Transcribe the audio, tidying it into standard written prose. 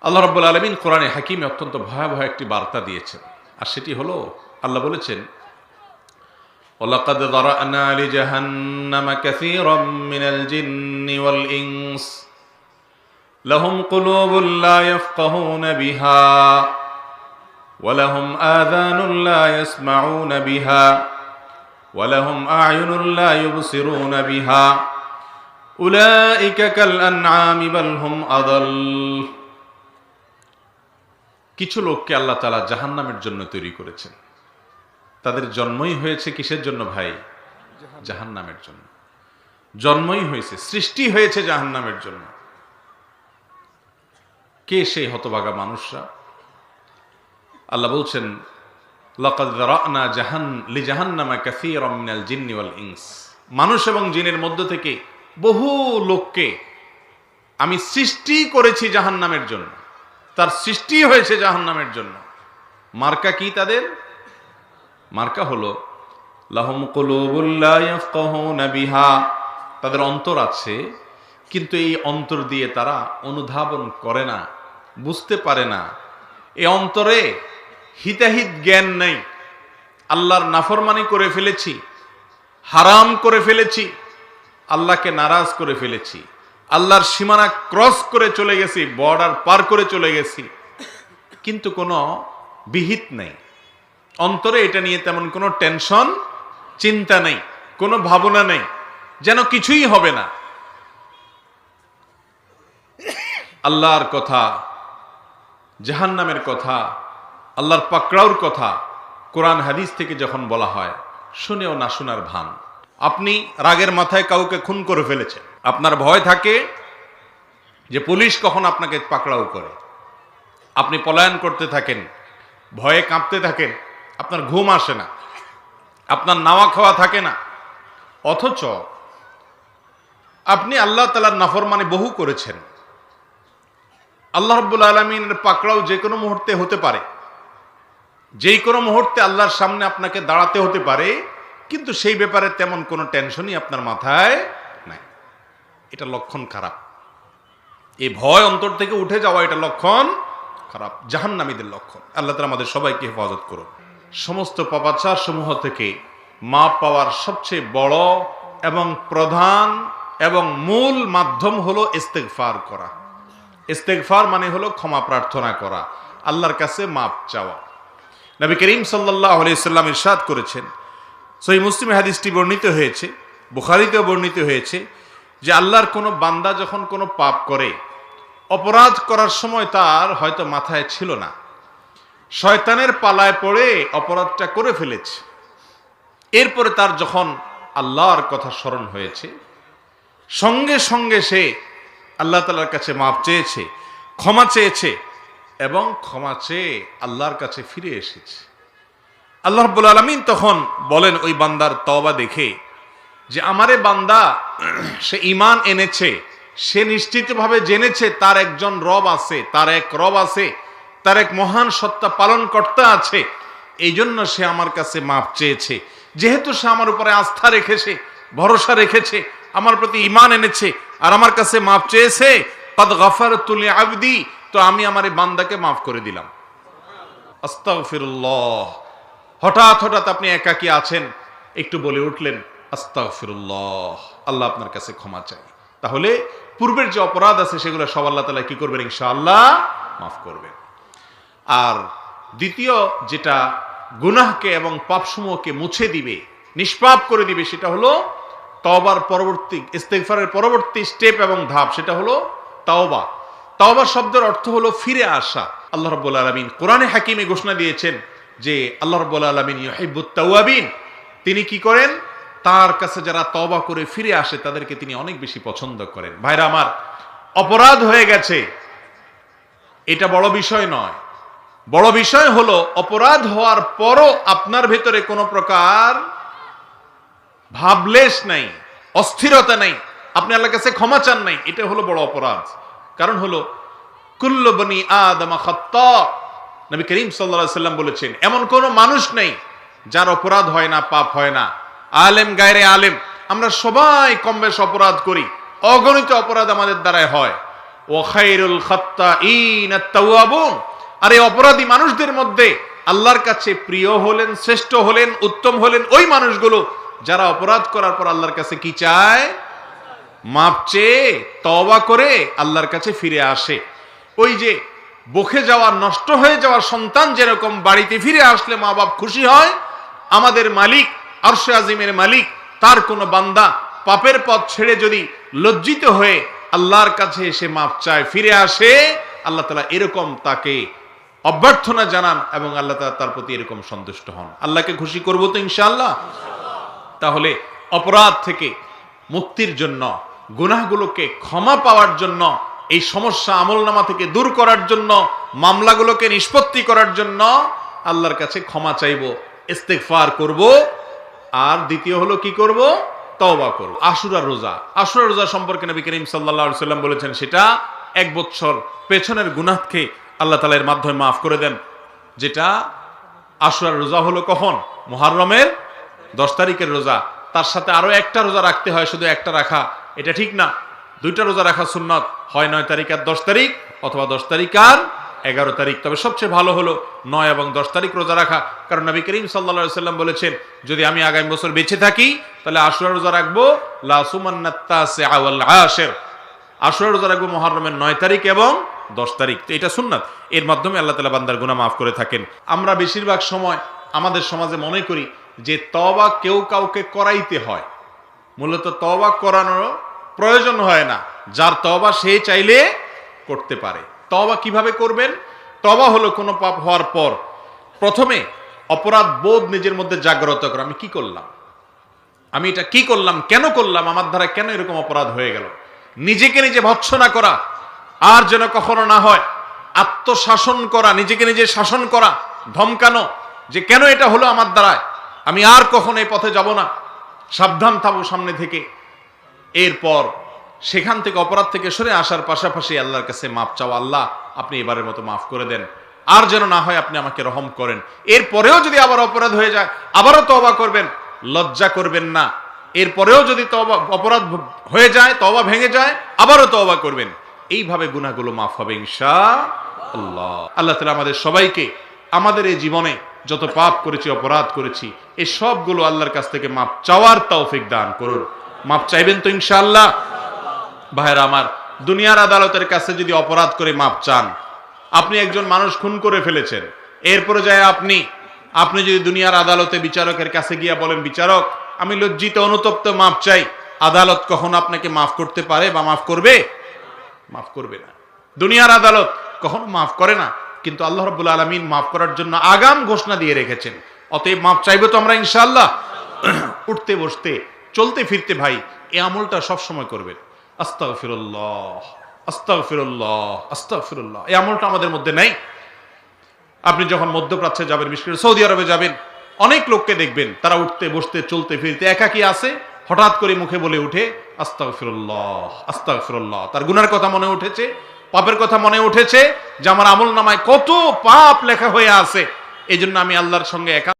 আল্লাহ রাব্বুল আলামিন কোরআনে হাকিমে অত্যন্ত ভয়াবহ একটি বার্তা দিয়েছেন, আর সেটি হলো আল্লাহ বলেছেন, ওয়ালাকাদ যারা'না লিজাহান্নামা কাসীরাম মিনাল জিন্নি ওয়াল ইনস লাহুম কুলুবুন লা ইয়াফকাহুনা বিহা ওয়া লাহুম আযানুন লা ইয়াসমাউনা বিহা ওয়া লাহুম আ'য়ুনুন লা ইউবসিরুনা বিহা উলাইকা কাল আন'আমি বাল হুম আদাল। কিছু লোককে আল্লাহ তাআলা জাহান্নামের জন্য তৈরি করেছেন। তাদের জন্মই হয়েছে কিসের জন্য ভাই? জাহান্নামের জন্য। জন্মই হয়েছে, সৃষ্টি হয়েছে জাহান্নামের জন্য। কে সেই হতভাগা মানুষরা? আল্লাহ বলছেন, লাকাদ যারা'না লিজাহান্নামা কাসীরাম মিনাল জিন্নি ওয়াল ইনস। মানুষ এবং জিনের মধ্য থেকে বহু লোককে আমি সৃষ্টি করেছি জাহান্নামের জন্য। তার সৃষ্টি হয়েছে জাহান্নামের জন্য। মার্কা কি তাদের? মার্কা হলো লাহুম কুলুবুন লা ইয়াফকাহুনা বিহা। তাদের অন্তর আছে, কিন্তু এই অন্তর দিয়ে তারা অনুধাবন করে না, বুঝতে পারে না। এই অন্তরে হিতাহিত জ্ঞান নেই। আল্লাহর নাফরমানি করে ফেলেছি, হারাম করে ফেলেছি, আল্লাহকে নারাজ করে ফেলেছি, আল্লাহর সীমানা ক্রস করে চলে গেছি, বর্ডার পার করে চলে গেছি, কিন্তু কোনো বিহিত নেই অন্তরে। এটা নিয়ে তেমন কোনো টেনশন, চিন্তা নেই, কোনো ভাবনা নেই, যেন কিছুই হবে না। আল্লাহর কথা, জাহান্নামের কথা, আল্লাহর পাকড়াওর কথা কোরআন হাদিস থেকে যখন বলা হয়, শুনেও না শোনার ভান। আপনি রাগের মাথায় কাউকে খুন করে ফেলেছেন, আপনার ভয় থাকে যে পুলিশ কখন আপনাকে পাকড়াও করে। আপনি পলায়ন করতে থাকেন, ভয়ে কাঁপতে থাকেন, আপনার ঘুম আসে না, আপনার নাওয়া খাওয়া থাকে না। অথচ আপনি আল্লাহ তাআলার নাফরমানি বহু করেছেন। আল্লাহ রাব্বুল আলামিনের পাকড়াও যে কোনো মুহূর্তে হতে পারে, যেই কোনো মুহূর্তে আল্লাহর সামনে আপনাকে দাঁড়াতে হতে পারে, কিন্তু সেই ব্যাপারে তেমন কোনো টেনশনই আপনার মাথায় নাই। এটা লক্ষণ খারাপ। এই ভয় অন্তর থেকে উঠে যাওয়া, এটা লক্ষণ খারাপ, জাহান্নামীদের লক্ষণ। আল্লাহ তাআলা আমাদের সবাইকে হেফাজত করুন। সমস্ত পাপাচার সমূহ থেকে মাপ পাওয়ার সবচেয়ে বড় এবং প্রধান এবং মূল মাধ্যম হলো ইস্তেগফার করা। ইস্তেগফার মানে হলো ক্ষমা প্রার্থনা করা, আল্লাহর কাছে মাপ চাওয়া। নবী করিম সাল্লাল্লাহু আলাইহি সাল্লাম ইরশাদ করেছেন, সহিহ মুসলিমে হাদিসটি বর্ণিত হয়েছে, বুখারীতেও বর্ণিত হয়েছে, যে আল্লাহর কোনো বান্দা যখন কোনো পাপ করে, অপরাধ করার সময় তার হয়তো মাথায় ছিল না, শয়তানের পালায় পড়ে অপরাধটা করে ফেলেছে। এরপরে তার যখন আল্লাহর কথা স্মরণ হয়েছে, সঙ্গে সঙ্গে সে আল্লাহ তাআলার কাছে মাপ চেয়েছে, ক্ষমা চেয়েছে, এবং ক্ষমা চেয়ে আল্লাহর কাছে ফিরে এসেছে। আল্লাহ রাব্বুল আলামিন তখন বলেন ওই বান্দার তওবা দেখে, যে আমারে বান্দা, সে ঈমান এনেছে, সে নিশ্চিতভাবে জেনেছে তার একজন রব আছে, তার এক রব আছে, তার এক মহান সত্তা পালনকর্তা আছে, এই জন্য সে আমার কাছে মাপ চেয়েছে। যেহেতু সে আমার উপরে আস্থা রেখেছে, ভরসা রেখেছে, আমার প্রতি ঈমান এনেছে আর আমার কাছে মাপ চেয়েছে, কাদ গাফারতু লিআবদি, তো আমি আমার এই বান্দাকে মাফ করে দিলাম। আস্তাগফিরুল্লাহ। হঠাৎ হঠাৎ আপনি একাকী আছেন, একটু বলে উঠলেন আস্তাগফিরুল্লাহ, আল্লাহ আপনার কাছে ক্ষমা চাই। তাহলে পূর্বের যে অপরাধ আছে সেগুলো সব আল্লাহ তাআলা কি করবেন? ইনশাআল্লাহ মাফ করবেন। আর দ্বিতীয় যেটা গুনাহকে এবং পাপসমূহকে মুছে দিবে, নিষ্পাপ করে দিবে, সেটা হলো তওবার পরবর্তী, ইস্তেগফারের পরবর্তী স্টেপ এবং ধাপ, সেটা হলো তাওবা। তাওবা শব্দের অর্থ হলো ফিরে আসা। আল্লাহ রাব্বুল আলামিন কোরআনে হাকিমে ঘোষণা দিয়েছেন যে আল্লাহ রাব্বুল আলামিন ইউহিব্বুত তাওয়াবিন, তিনি কি করেন? তার কাছে যারা তওবা করে ফিরে আসে তাদেরকে তিনি অনেক বেশি পছন্দ করেন। ভাইরা আমার, অপরাধ হয়ে গেছে, এটা বড় বিষয় নয়। বড় বিষয় হলো অপরাধ হওয়ার পরও আপনার ভেতরে কোনো প্রকার ভাবলেশ নাই, অস্থিরতা নাই, আপনি আল্লাহর কাছে ক্ষমা চান নাই, এটা হলো বড় অপরাধ। কারণ হলো কুল্লু বনি আদম খাত্তা। নবী করিম সাল্লাল্লাহু আলাইহি সাল্লাম বলেছেন, এমন কোনো মানুষ নেই যার অপরাধ হয় না, পাপ হয় না। আলেম গায়রে আলেম, আমরা সবাই কম বেশ অপরাধ করি, অগণিত অপরাধ আমাদের দ্বারাই হয়। ওয়া খায়রুল খাত্তাঈন আত-তাওয়াবুন। আর এই অপরাধী মানুষদের মধ্যে আল্লাহর কাছে প্রিয় হলেন, শ্রেষ্ঠ হলেন, উত্তম হলেন ওই মানুষগুলো যারা অপরাধ করার পর আল্লাহর কাছে কি চায়? মাপ চেয়ে তওবা করে আল্লাহর কাছে ফিরে আসে। ওই যে বকে যাওয়া, নষ্ট হয়ে যাওয়া সন্তান যেরকম বাড়িতে ফিরে আসলে মা বাপ খুশি হয়, আমাদের মালিক আরশে আজিমের মালিক তার কোনো বান্দা পাপের পথ ছেড়ে যদি লজ্জিত হয়ে আল্লাহর কাছে এসে মাপ চায়, ফিরে আসে, আল্লাহ তাআলা এরকম তাকে অভ্যর্থনা জানান এবং আল্লাহ তাআলা তার প্রতি এরকম সন্তুষ্ট হন। আল্লাহকে খুশি করব তো ইনশাআল্লাহ। তাহলে অপরাধ থেকে মুক্তির জন্য, গুনাহগুলোকে ক্ষমা পাওয়ার জন্য, এই সমস্যা আমলনামা থেকে দূর করার জন্য, মামলাগুলোকে নিষ্পত্তি করার জন্য আল্লাহর কাছে ক্ষমা চাইব, ইস্তেগফার করব। আর দ্বিতীয় হলো কি করব? তওবা করব। আশুরা রোজা, আশুরা রোজা সম্পর্কে নবী করিম সাল্লাল্লাহু আলাইহি সাল্লাম বলেছেন সেটা 1 বছর পেছনের গুনাহকে আল্লাহ তাআলা এর মাধ্যমে মাফ করে দেন। যেটা আশুরার রোজা হলো কখন? মুহররমের 10 তারিখের রোজা। তার সাথে আরো একটা রোজা রাখতে হয়, শুধু একটা রাখা এটা ঠিক না, 2টা রোজা রাখা সুন্নাত, হয় 9 তারিখ আর 10 তারিখ অথবা 10 তারিখ আর 11 তারিখ। তবে সবচেয়ে ভালো হলো 9 এবং 10 তারিখ রোজা রাখা, কারণ নবী করিম সাল্লাল্লাহু আলাইহি সাল্লাম বলেছেন যদি আমি আগামী বছর বেঁচে থাকি তাহলে আশুরা রোজা রাখবো, লা সুমান্নাত তাসিআ ওয়াল আশির, আশুরা রোজা রাখবো মুহররমের 9 তারিখ এবং 10 তারিখ। তো এটা সুন্নাত, এর মাধ্যমে আল্লাহ তাআলা বান্দার গুনাহ মাফ করে থাকেন। আমরা বেশিরভাগ সময় আমাদের সমাজে মনে করি যে তওবা কেউ কাউকে করাইতে হয়। মূলত তওবা করানোর প্রয়োজন হয় না, যার তওবা সে চাইলে করতে পারে। তওবা কিভাবে করবেন? তওবা হলো কোনো পাপ হওয়ার পর প্রথমে অপরাধ বোধ নিজের মধ্যে জাগ্রত করা। আমি কি করলাম, আমি এটা কি করলাম, কেন করলাম, আমার দ্বারা কেন এরকম অপরাধ হয়ে গেল, নিজেকে নিজে ভৎসনা করা আর যেন কখনো না হয়। আত্মশাসন করা, নিজেকে নিজে শাসন করা, ধমকানো যে কেন এটা হলো আমার দ্বারায়, আমি আর কখনো এই পথে যাব না, সাবধান থাকবো সামনে থেকে। এরপর সেখান থেকে অপরাধ থেকে সরে আসার পাশাপাশি আল্লাহর কাছে মাপ চাওয়া, আল্লাহ আপনি এবারের মতো মাফ করে দেন, আর যেন না হয় আপনি আমাকে রহম করেন। এরপরেও যদি আবার অপরাধ হয়ে যায় আবারও তওবা করবেন, লজ্জা করবেন না। এরপরেও যদি তওবা অপরাধ হয়ে যায়, তওবা ভেঙে যায়, আবারও তওবা করবেন। এইভাবে গুনাহগুলো মাফ হবে ইনশাআল্লাহ। আল্লাহ তাআলা আমাদের সবাইকে আমাদের এই জীবনে যত পাপ করেছি, অপরাধ করেছি, এই সবগুলো আল্লাহর কাছ থেকে মাপ চাওয়ার তৌফিক দান করুন। মাপ চাইবেন তো ইনশাআল্লাহ? ভাইরা আমার, দুনিয়ার আদালতের কাছে যদি অপরাধ করে মাপ চান, আপনি একজন মানুষ খুন করে ফেলেছেন, এরপরে যায় আপনি যদি দুনিয়ার আদালতে বিচারকের কাছে গিয়া বলেন বিচারক আমি লজ্জিত অনুতপ্ত, মাপ চাই, আদালত কখনো আপনাকে মাফ করতে পারে বা মাফ করবে? মাফ করবে না। দুনিয়ার আদালত কখনো মাফ করে না, কিন্তু আল্লাহ রাব্বুল আলামিন মাফ করার জন্য আগাম ঘোষণা দিয়ে রেখেছেন। অতএব মাফ চাইবো তো আমরা ইনশাআল্লাহ। উঠতে বসতে চলতে ফিরতে ভাই এই আমলটা সব সময় করবেন। আস্তাগফিরুল্লাহ, আস্তাগফিরুল্লাহ, আস্তাগফিরুল্লাহ। এই আমলটা আমাদের মধ্যে নাই। আপনি যখন মধ্যপ্রাচ্যে যাবেন, বিশেষ করে সৌদি আরবে যাবেন, অনেক লোককে দেখবেন তারা উঠতে বসতে চলতে ফিরতে একাকী আছে, হঠাৎ করে মুখে বলে উঠে আস্তাগফিরুল্লাহ, আস্তাগফিরুল্লাহ। তার গুনার কথা মনে উঠেছে, পাপের কথা মনে উঠেছে যে আমার আমল নামায় কত পাপ লেখা হয়ে আছে, এই জন্য আমি আল্লাহর সঙ্গে একা